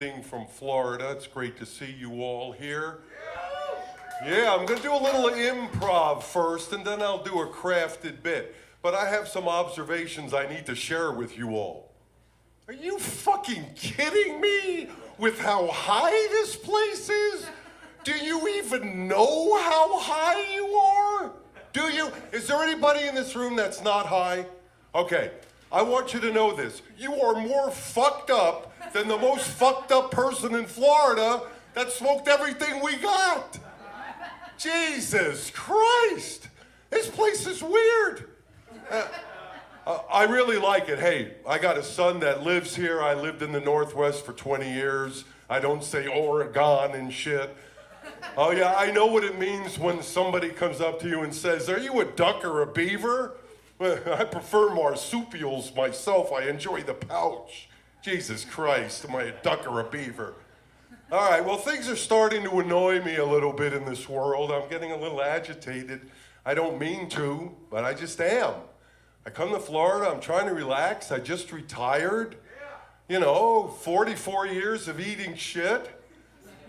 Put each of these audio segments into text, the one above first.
From Florida. It's great to see you all here. Yeah, I'm going to do a little improv first, and then I'll do a crafted bit. But I have some observations I need to share with you all. Are you fucking kidding me with how high this place is? Do you even know how high you are? Do you? Is there anybody in this room that's not high? Okay, I want you to know this. You are more fucked up than the most fucked up person in Florida that smoked everything we got. Jesus Christ. This place is weird. I really like it. Hey, I got a son that lives here. I lived in the Northwest for 20 years. I don't say Oregon and shit. Oh yeah, I know what it means when somebody comes up to you and says, "Are you a duck or a beaver?" Well, I prefer marsupials myself. I enjoy the pouch. Jesus Christ, am I a duck or a beaver? All right, well, things are starting to annoy me a little bit in this world. I'm getting a little agitated. I don't mean to, but I just am. I come to Florida, I'm trying to relax. I just retired. 44 years of eating shit.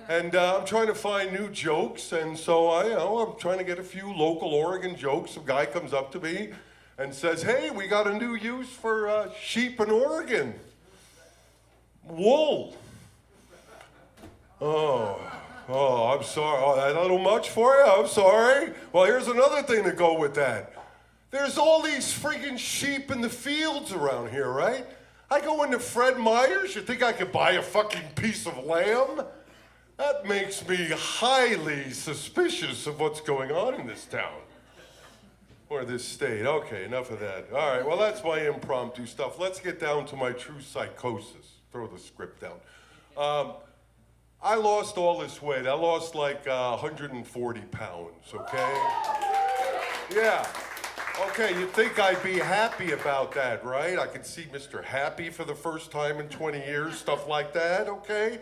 And I'm trying to find new jokes, and so I'm trying to get a few local Oregon jokes. A guy comes up to me and says, "Hey, we got a new use for sheep in Oregon. Wool." Oh, I'm sorry. Oh, that little much for you? I'm sorry. Well, here's another thing to go with that. There's all these freaking sheep in the fields around here, right? I go into Fred Meyer's. You think I could buy a fucking piece of lamb? That makes me highly suspicious of what's going on in this town. Or this state. Okay, enough of that. All right, well, that's my impromptu stuff. Let's get down to my true psychosis. Throw the script down. I lost all this weight. I lost like 140 pounds, okay? Yeah. Okay, you'd think I'd be happy about that, right? I could see Mr. Happy for the first time in 20 years, stuff like that, okay?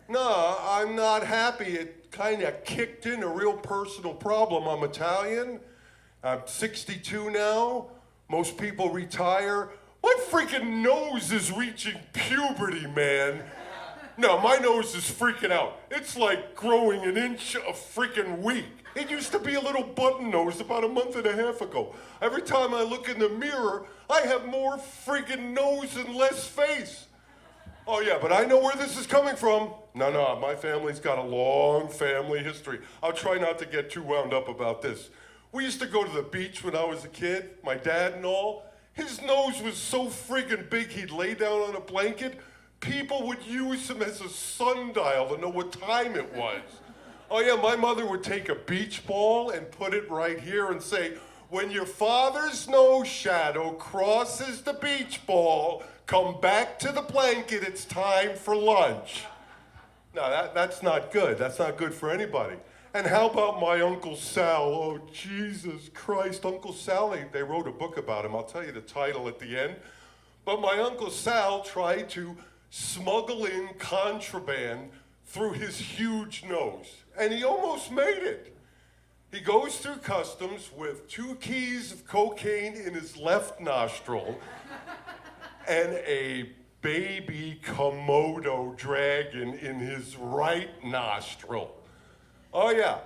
No, I'm not happy. It kind of kicked in a real personal problem. I'm Italian. I'm 62 now. Most people retire. My freaking nose is reaching puberty, man. No, my nose is freaking out. It's like growing an inch a freaking week. It used to be a little button nose about a month and a half ago. Every time I look in the mirror, I have more freaking nose and less face. Oh yeah, but I know where this is coming from. No, my family's got a long family history. I'll try not to get too wound up about this. We used to go to the beach when I was a kid, my dad and all. His nose was so friggin' big he'd lay down on a blanket. People would use him as a sundial to know what time it was. Oh yeah, my mother would take a beach ball and put it right here and say, "When your father's nose shadow crosses the beach ball, come back to the blanket, it's time for lunch." Now that's not good. That's not good for anybody. And how about my Uncle Sal? Oh, Jesus Christ, Uncle Sal, they wrote a book about him. I'll tell you the title at the end. But my Uncle Sal tried to smuggle in contraband through his huge nose, and he almost made it. He goes through customs with 2 keys of cocaine in his left nostril and a baby Komodo dragon in his right nostril. Oh yeah,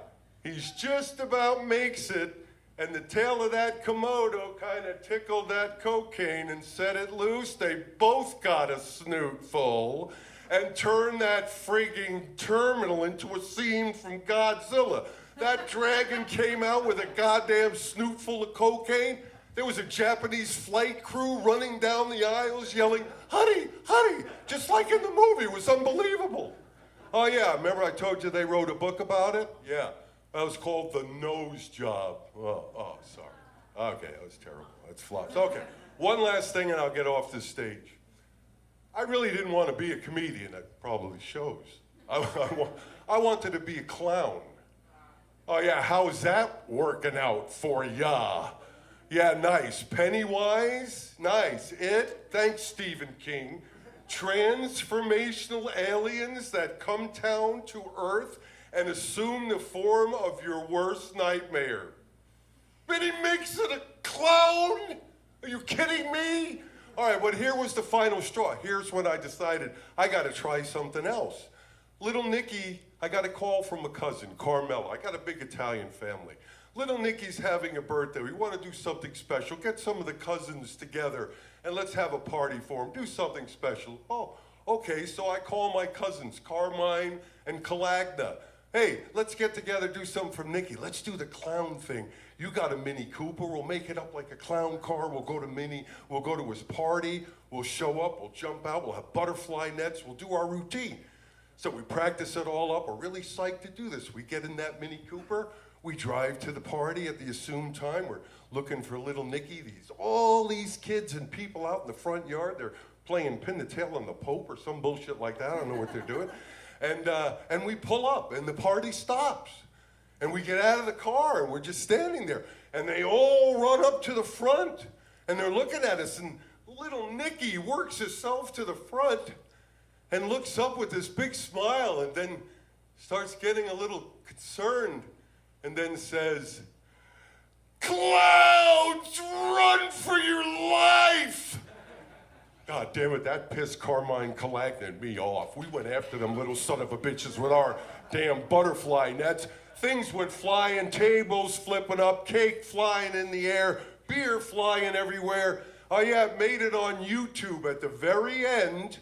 he's just about makes it, and the tail of that Komodo kind of tickled that cocaine and set it loose. They both got a snoot full and turned that frigging terminal into a scene from Godzilla. That dragon came out with a goddamn snoot full of cocaine. There was a Japanese flight crew running down the aisles yelling, "Honey, honey," just like in the movie. It was unbelievable. Oh yeah, remember I told you they wrote a book about it? Yeah, that was called The Nose Job. Oh, sorry. Okay, that was terrible. That's flops. Okay, one last thing and I'll get off this stage. I really didn't want to be a comedian. That probably shows. I wanted to be a clown. Oh yeah, how's that working out for ya? Yeah, nice. Pennywise? Nice. It? Thanks, Stephen King. Transformational aliens that come down to Earth and assume the form of your worst nightmare. But he makes it a clown? Are you kidding me? All right, but here was the final straw. Here's when I decided I got to try something else. Little Nicky, I got a call from a cousin, Carmela. I got a big Italian family. Little Nicky's having a birthday. We want to do something special. Get some of the cousins together and let's have a party for him. Do something special. Oh, okay, so I call my cousins, Carmine and Calagna. Hey, let's get together, do something for Nicky. Let's do the clown thing. You got a Mini Cooper. We'll make it up like a clown car. We'll go to his party. We'll show up. We'll jump out. We'll have butterfly nets. We'll do our routine. So we practice it all up. We're really psyched to do this. We get in that Mini Cooper. We drive to the party at the assumed time. We're looking for little Nicky. All these kids and people out in the front yard. They're playing pin the tail on the Pope or some bullshit like that. I don't know what they're doing. And we pull up, and the party stops. And we get out of the car, and we're just standing there. And they all run up to the front, and they're looking at us. And little Nicky works himself to the front and looks up with this big smile, and then starts getting a little concerned, and then says, "Clowns, run for your life!" God damn it, that pissed Carmine, Calagna, and me off. We went after them little son of a bitches with our damn butterfly nets. Things went flying, tables flipping up, cake flying in the air, beer flying everywhere. Oh yeah, made it on YouTube. At the very end,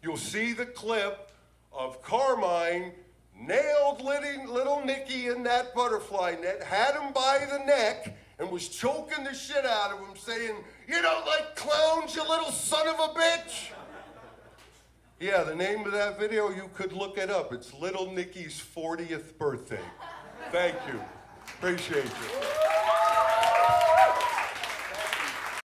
you'll see the clip of Carmine nailed little Nicky in that butterfly net, had him by the neck, and was choking the shit out of him, saying, "You don't like clowns, you little son of a bitch?" Yeah, the name of that video, you could look it up. It's Little Nicky's 40th birthday. Thank you. Appreciate you.